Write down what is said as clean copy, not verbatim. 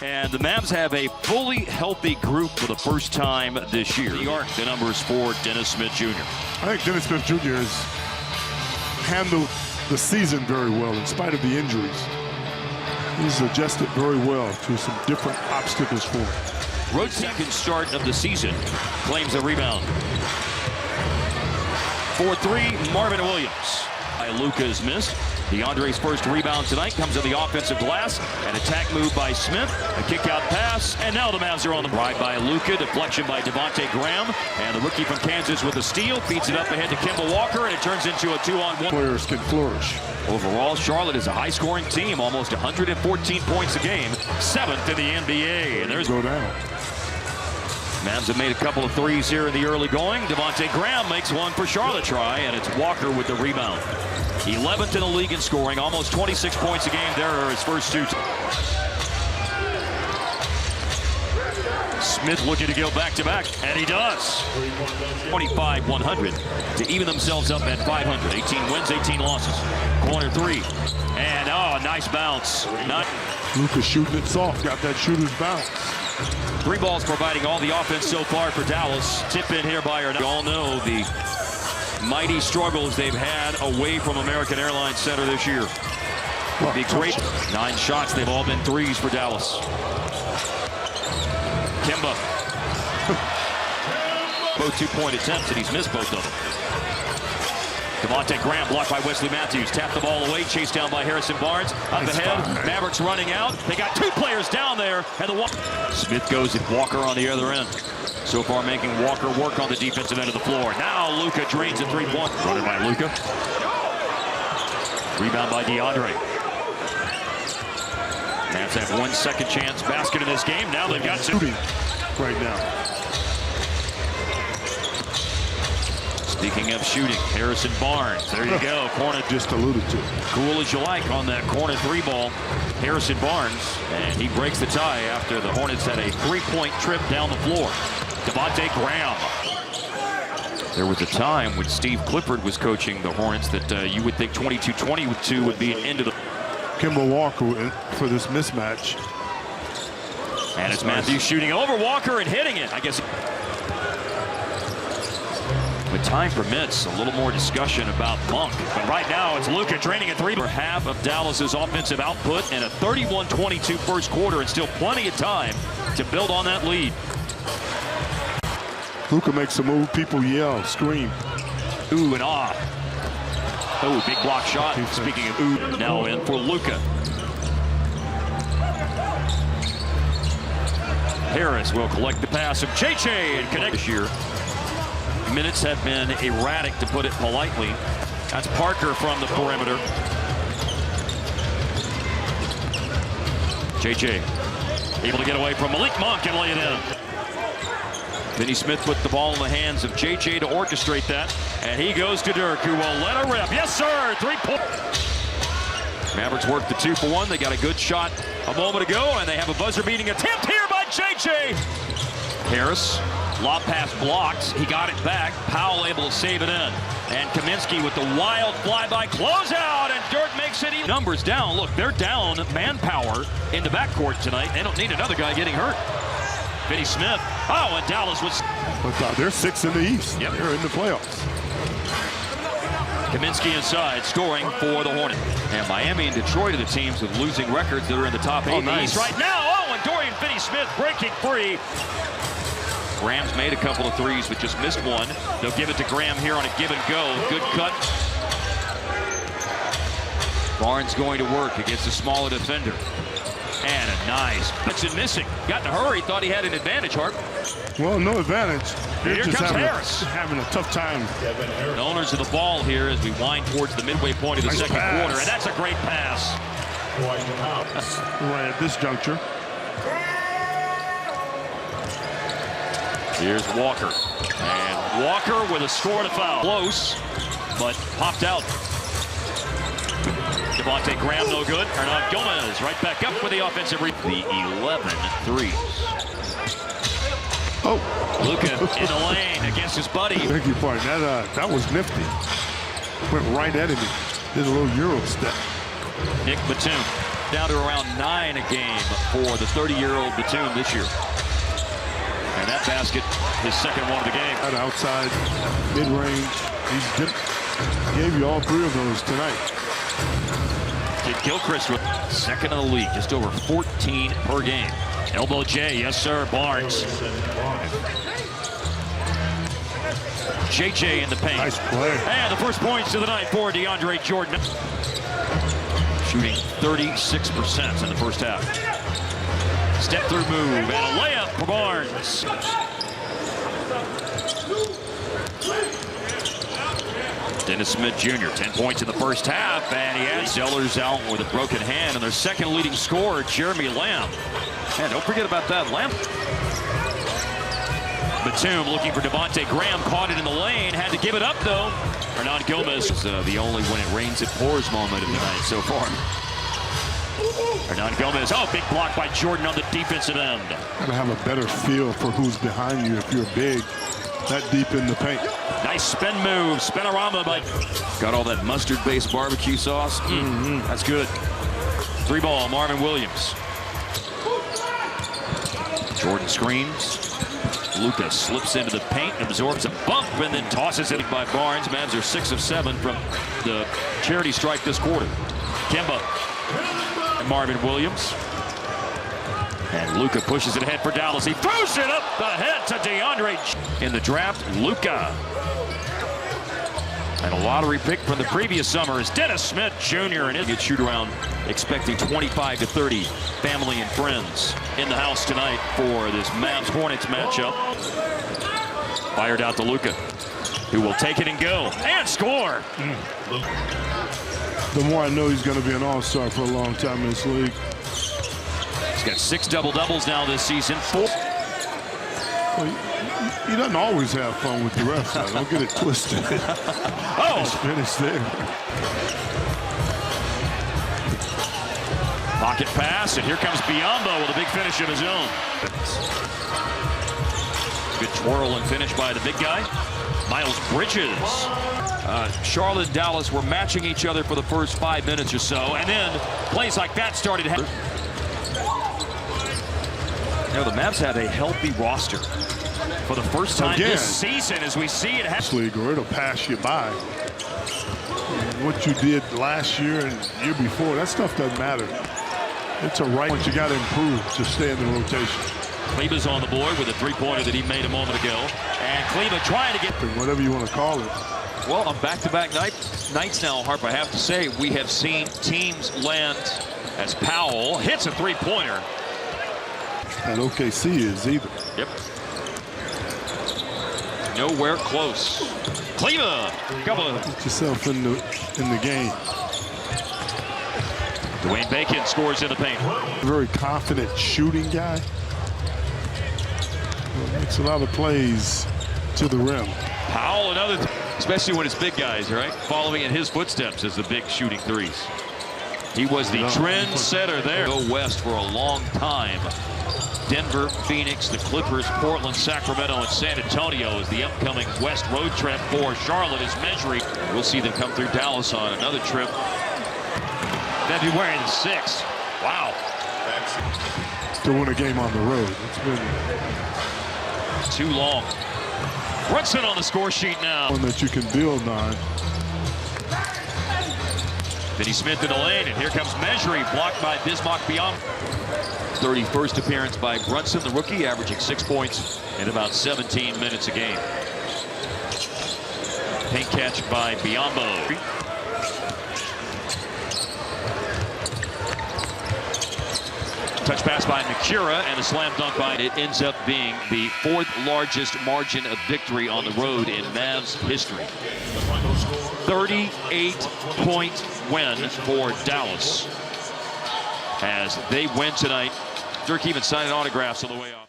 And the Mavs have a fully healthy group for the first time this year. The arc, the numbers for Dennis Smith Jr. I think Dennis Smith Jr. has handled the season very well in spite of the injuries. He's adjusted very well to some different obstacles for him. Road second start of the season, claims a rebound. For three, Marvin Williams. Luka is missed. DeAndre's first rebound tonight comes on the offensive glass. An attack move by Smith, a kick-out pass, and now the Mavs are on the ride by Luka. Deflection by Devontae Graham, and the rookie from Kansas with a steal feeds it up ahead to Kemba Walker, and it turns into a 2-on-1. Players can flourish. Overall, Charlotte is a high-scoring team, almost 114 points a game, 7th in the NBA. And there's go down. Mavs have made a couple of threes here in the early going. Devontae Graham makes one for Charlotte try, and it's Walker with the rebound. 11th in the league in scoring, almost 26 points a game. There are his first two. Smith looking to go back-to-back, and he does. 25-100 to even themselves up at 500. 18 wins, 18 losses. Corner three, and oh, nice bounce. Luka shooting it soft, got that shooter's bounce. Three balls providing all the offense so far for Dallas. Tip in here by we all know the mighty struggles they've had away from American Airlines Center this year. Would be great. 9 shots, they've all been threes for Dallas. Kemba. Both 2-point attempts, and he's missed both of them. Devontae Graham blocked by Wesley Matthews. Tapped the ball away, chased down by Harrison Barnes. Up ahead, Mavericks running out. They got 2 players down there, and Smith goes at Walker on the other end. So far making Walker work on the defensive end of the floor. Now Luka drains a 3-point. Running by Luka. Rebound by DeAndre. Mavs have 1 second chance basket in this game. Now they've got 2. Right now. Speaking of shooting, Harrison Barnes. There you go. Corner. Just alluded to. Cool as you like on that corner 3 ball. Harrison Barnes, and he breaks the tie after the Hornets had a 3-point trip down the floor. Devontae Graham. There was a time when Steve Clifford was coaching the Hornets that you would think 22-22 would be an end of the. Kemba Walker for this mismatch. And it's Matthews shooting over Walker and hitting it. I guess. When time permits, a little more discussion about Monk. But right now, it's Luka draining a 3 for half of Dallas's offensive output and a 31-22 first quarter, and still plenty of time to build on that lead. Luka makes a move, people yell, scream. Ooh and ah. Oh, big block shot. Speaking of ooh, now in for Luka. Harris will collect the pass of JJ and connect this year. Minutes have been erratic, to put it politely. That's Parker from the perimeter. JJ able to get away from Malik Monk and lay it in. Finney Smith put the ball in the hands of JJ to orchestrate that. And he goes to Dirk, who will let her rip. Yes, sir, 3-point. Mavericks work the 2-for-1. They got a good shot a moment ago, and they have a buzzer-beating attempt here by JJ. Harris. Lob pass blocked. He got it back. Powell able to save it in. And Kaminsky with the wild flyby closeout, and Dirk makes it. Numbers down. Look, they're down manpower in the backcourt tonight. They don't need another guy getting hurt. Finney Smith. Oh, and Dallas was. But they're 6th in the East. Yep. They're in the playoffs. Kaminsky inside, scoring for the Hornets. And Miami and Detroit are the teams with losing records that are in the top 8 in the East right now. Oh, and Dorian Finney-Smith breaking free. Graham's made a couple of threes, but just missed one. They'll give it to Graham here on a give and go. Good cut. Barnes going to work against a smaller defender. And a nice pitch and missing. Got in a hurry, thought he had an advantage, Hart. Well, no advantage. Here comes Harris. Having a tough time. The owners of the ball here as we wind towards the midway point of the second quarter. And that's a great pass. Right at this juncture. Here's Walker. And Walker with a score and a foul. Close, but popped out. Devontae Graham no good. Hernan Gomez right back up with the offensive rebound. The 11 threes. Oh. Luka in the lane against his buddy. Thank you, partner. That was nifty. Went right at him. Did a little Euro step. Nick Batum. down to around 9 a game for the 30-year-old Batum this year. And that basket, his second one of the game. That outside, mid-range, he gave you all three of those tonight. Kid Gilchrist with second in the league, just over 14 per game. Elbow J, yes sir, Barnes. JJ in the paint. Nice play. And the first points of the night for DeAndre Jordan. Shooting 36% in the first half. Step through move and a layup for Barnes. Dennis Smith Jr., 10 points in the first half, and he has Sellers out with a broken hand, and their second leading scorer, Jeremy Lamb. And don't forget about that, Lamb. Batum looking for Devontae Graham, caught it in the lane, had to give it up though. Hernan Gomez is the only when it rains it pours moment of the night so far. Hernan Gomez, oh, big block by Jordan on the defensive end. Gotta have a better feel for who's behind you if you're big, that deep in the paint. Nice spin move, spinorama, but got all that mustard-based barbecue sauce. That's good. 3-ball, Marvin Williams. Jordan screens. Luka slips into the paint, absorbs a bump, and then tosses it by Barnes. Mavs are 6 of 7 from the charity stripe this quarter. Kemba. Marvin Williams. And Luka pushes it ahead for Dallas. He throws it up ahead to DeAndre. In the draft, Luka. And a lottery pick from the previous summer is Dennis Smith Jr. And he'll shoot around, expecting 25 to 30 family and friends in the house tonight for this Mavs-Hornets matchup. Fired out to Luka, who will take it and go and score. The more I know he's going to be an all-star for a long time in this league. He's got 6 double-doubles now this season. 4. Well, he doesn't always have fun with the refs. Now. Don't get it twisted. Oh! Nice finish there. Pocket pass, and here comes Biyombo with a big finish of his own. Good twirl and finish by the big guy. Miles Bridges. Charlotte and Dallas were matching each other for the first 5 minutes or so, and then plays like that started. You know, the Mavs have a healthy roster for the first time this season, as we see it. League, or it'll pass you by. What you did last year and year before, that stuff doesn't matter. It's a right. You got to improve to stay in the rotation. Kleba's on the board with a three-pointer that he made a moment ago, and Kleba trying to get whatever you want to call it. Well, on back-to-back nights now, Harp, I have to say we have seen teams land as Powell hits a three-pointer. And OKC is either. Yep. Nowhere close. Kleba, get yourself in the game. Dwayne Bacon scores in the paint. Very confident shooting guy. Makes a lot of plays to the rim. Powell, another, especially when it's big guys, right? Following in his footsteps as the big shooting threes. He was the trendsetter there. Go west for a long time. Denver, Phoenix, the Clippers, Portland, Sacramento, and San Antonio is the upcoming West road trip for Charlotte is measuring. We'll see them come through Dallas on another trip. February the 6th. Wow. To win a game on the road. It's been too long. Brunson on the score sheet now. One that you can build on. Finney Smith in the lane, and here comes Mejri, blocked by Bismack Biyombo. 31st appearance by Brunson, the rookie, averaging 6 points in about 17 minutes a game. Paint catch by Biyombo. Touch pass by Nakira and a slam dunk by it. Ends up being the 4th largest margin of victory on the road in Mavs history. 38-point win for Dallas as they win tonight. Dirk even signing autographs on the way off.